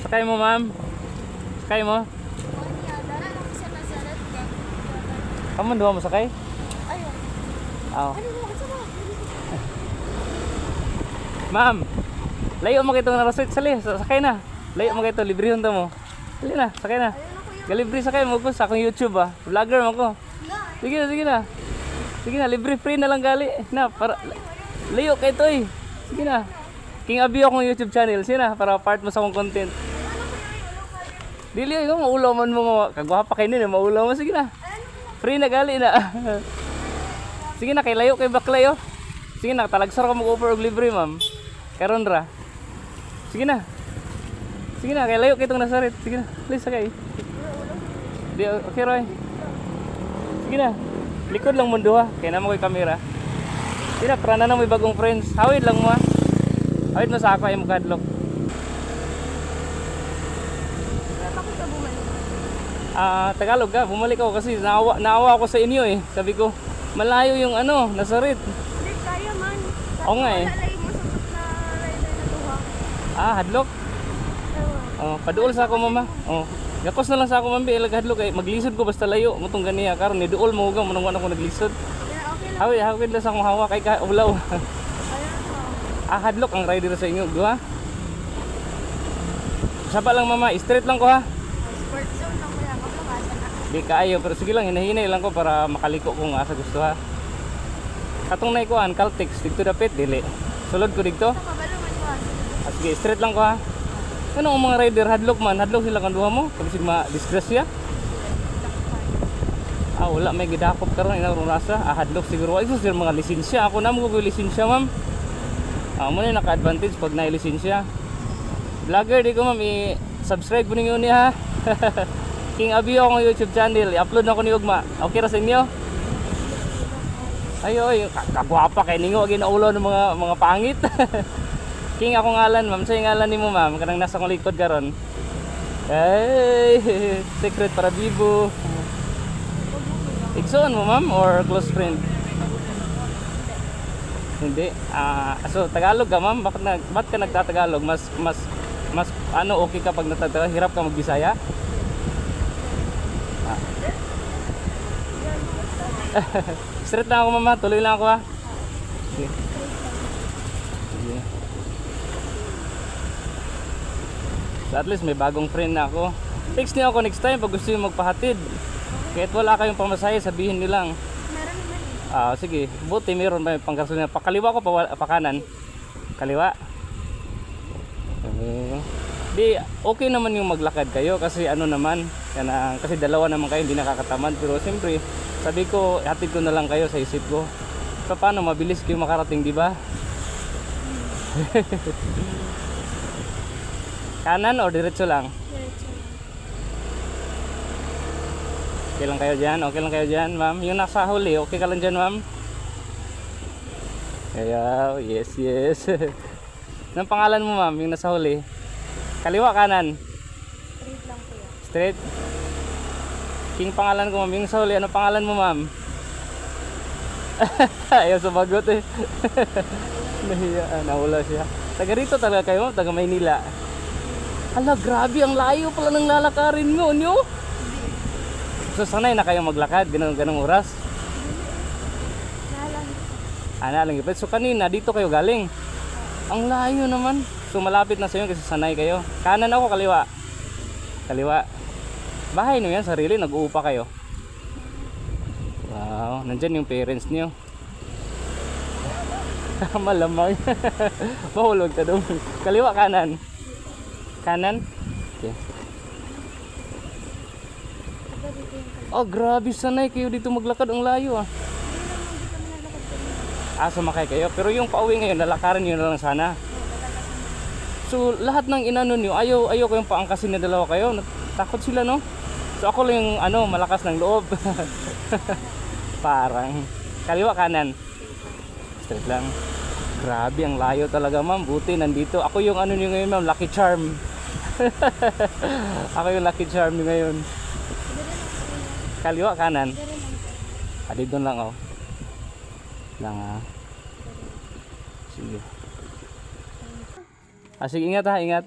Sakay mo, ma'am. Sakay mo. Kamu dua mo sakay? Ayun. Oo. Ano mo? Ano mo? Ma'am, layo mo kitong narasit. Sali, sakay na. Layo mo kito, libre hunta mo. Sali na, sakay na. Galibre sakay mo ko sa akong YouTube ah. Vlogger mo ko. Sige na, sige na. Sige na, libre free na lang gali. Na, para layo kay toy. Sige na. King Abi akong YouTube channel. Sige na, para part mo sa akong content. Dili yung maulaw man mo. Kagwapa kay nila, maulaw mo. Sige na. Free na gali na. Sige na, kay layo kay baklayo. Sige na, talagsar ko mag-offer og libre, ma'am. Karon ra. Sige na. Sige na, kay layo kay itong nasarit. Sige na, please sakay. Di, okay, Roy. Sige na. Likod lang mundo ha. Kaya naman ko yung camera. Sige na, para na nang may bagong friends. Hawid lang mo ha. Hawid mo sa ako ay mukadlok. Tagalog ka, bumalik ako kasi naawa ako sa inyo eh. Sabi ko, malayo yung ano, nasarit. Hindi kaya man. Oo nga eh. Lalay mo sa rider na duha. Hadlok. Paduol sa ako mama. Gakos na lang sa ako mami, ilag hadlok kay maglisod ko basta layo mutong ganiya karon ni duol mo ugang manong ako naglisod. Okay lang. Hawid lang sa akong hawa kay ulaw. Hadlok ang rider sa inyo, duha. Saba lang mama, straight lang ko ha. Sport zone lang ko yan. Maglakasan na. Di kaayo pero sige lang hinahinay lang ko para makaliko kung asa gusto ha. Katong nay kuan Caltex dito dapit dili. Sulod ko dito. Kabalo man ko. Sige, straight lang ko ha. Ano ang mga rider hadlok man, hadlok sila kan duha mo kasi ma-disgrasya. Wala may gidakop karon ina runasa. Hadlok siguro ay sir mga lisensya. Ako na mo ko lisensya ma'am. Mo na naka-advantage pag na lisensya. Vlogger di ko ma'am i-subscribe po ninyo ni ha. King Abi ako ng YouTube channel. I-upload na ko ni Ugma. Okay ra sa inyo? Ayoy, kagwapa kay ningo ginaulo ng mga pangit. King ako ngalan, ma'am. Sa ngalan nimo, ma'am. Kanang nasa kong likod karon. Hey, secret para bibo. Igsoon mo, ma'am, or close friend? Hindi. So Tagalog ka, ma'am. Bakit ka nagtatagalog? Mas ano okay kapag nagtatagalog? Hirap ka magbisaya? Straight lang ako, mama. Tuloy lang ako, ha. Sige. Sige. So at least may bagong friend na ako. Text niyo ako next time pag gusto niyo magpahatid. Kahit wala kayong pamasahe, sabihin niyo lang. Meron naman eh. Sige. Buti meron may panggasolina. Pakaliwa ko pa kanan. Kaliwa. Di okay naman yung maglakad kayo kasi ano naman, kasi dalawa naman kayo hindi nakakatamad pero siyempre sabi ko hatid ko na lang kayo sa isip ko. So, paano mabilis kayo makarating, di ba? Kanan o diretso lang? Okay lang kayo dyan? Okay lang kayo dyan, ma'am? Yung nasa huli, okay ka lang dyan, ma'am? Ayaw, yes. Anong pangalan mo, ma'am? Yung nasa huli? Kaliwa, kanan? Straight lang ko yan. Straight? King pangalan ko, ma'am. Yung nasa huli, anong pangalan mo, ma'am? Ayaw sumagot eh. Nahiya, nawala siya. Taga rito talaga kayo, taga Maynila. Hala, grabe, ang layo pala ng lalakarin mo, nyo. So, sanay na kayo maglakad, ganong oras? Nalangipit. So, kanina, dito kayo galing. Ang layo naman. So, malapit na sa inyo kasi sanay kayo. Kanan ako, kaliwa. Kaliwa. Bahay nyo yan, sarili, nag-uupa kayo. Wow, nandyan yung parents niyo. Malamang. Mahulog ka doon. Kaliwa, kanan. Kanan? Okay. Oh, grabe, sanay kayo dito maglakad. Ang layo ah. Sumakay kayo. Pero yung pauwi ngayon, lalakarin nyo na lang sana. So, lahat ng inano nyo, ayaw kayong paangkasin na dalawa kayo. Takot sila, no? So, ako lang yung malakas ng loob. Parang. Kaliwa, kanan. Straight lang. Grabe, ang layo talaga, ma'am. Buti, nandito. Ako yung ano nyo ngayon, ma'am, lucky charm. Ako yung lucky charm nyo ngayon. Kaliwa, kanan. Dito lang, oh. Lang, Sige. Sige, ingat ha, ingat.